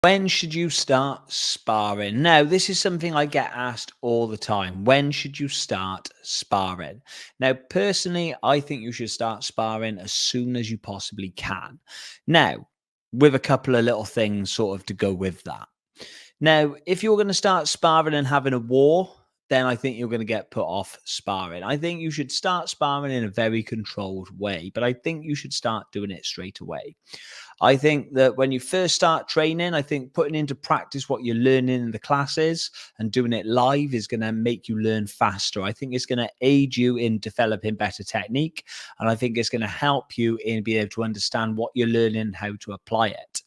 When should you start sparring? Now, this is something I get asked all the time. When should you start sparring? Now, personally, I think you should start sparring as soon as you possibly can. Now, with a couple of little things sort of to go with that. Now, if you're going to start sparring and having a war, then I think you're going to get put off sparring. I think you should start sparring in a very controlled way, but I think you should start doing it straight away. I think that when you first start training, I think putting into practice what you're learning in the classes and doing it live is going to make you learn faster. I think it's going to aid you in developing better technique. And I think it's going to help you in being able to understand what you're learning and how to apply it.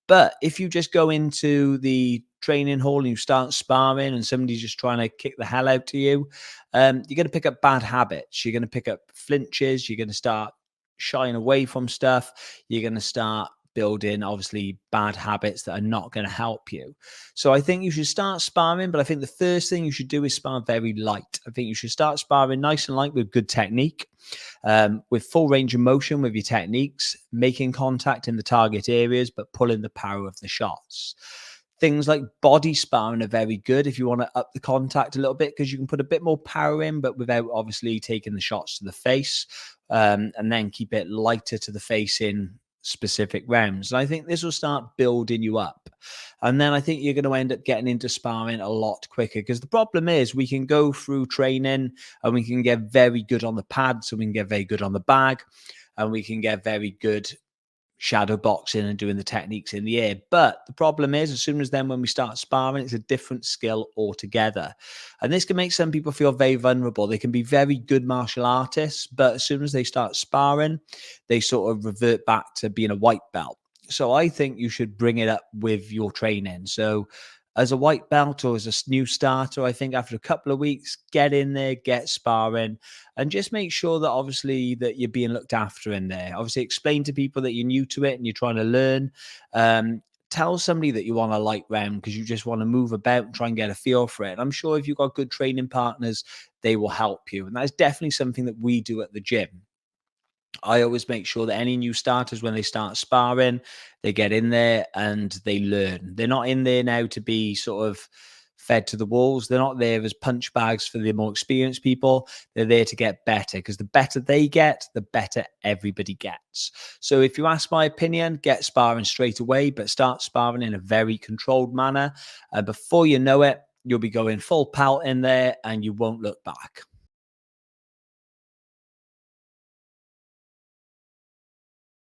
But if you just go into the training hall and you start sparring and somebody's just trying to kick the hell out of you, you're going to pick up bad habits. You're going to pick up flinches. You're going to start shying away from stuff. You're going to start building obviously bad habits that are not going to help you. So I think you should start sparring, but I think the first thing you should do is spar very light. I think you should start sparring nice and light with good technique, with full range of motion with your techniques, making contact in the target areas, but pulling the power of the shots. Things like body sparring are very good if you want to up the contact a little bit, because you can put a bit more power in, but without obviously taking the shots to the face, and then keep it lighter to the face in specific rounds. And I think this will start building you up. And then I think you're going to end up getting into sparring a lot quicker, because the problem is we can go through training and we can get very good on the pads, and we can get very good on the bag, and we can get very good shadow boxing and doing the techniques in the air. But the problem is, as soon as then when we start sparring, it's a different skill altogether. And this can make some people feel very vulnerable. They can be very good martial artists, but as soon as they start sparring, they sort of revert back to being a white belt. So I think you should bring it up with your training. So as a white belt or as a new starter, I think after a couple of weeks, get in there, get sparring, and just make sure that obviously that you're being looked after in there. Obviously, explain to people that you're new to it and you're trying to learn. Tell somebody that you want a light round because you just want to move about and try and get a feel for it. And I'm sure if you've got good training partners, they will help you. And that's definitely something that we do at the gym. I always make sure that any new starters, when they start sparring, they get in there and they learn. They're not in there now to be sort of fed to the wolves. They're not there as punch bags for the more experienced people. They're there to get better, because the better they get, the better everybody gets. So if you ask my opinion, get sparring straight away, but start sparring in a very controlled manner. Before you know it, you'll be going full pelt in there and you won't look back.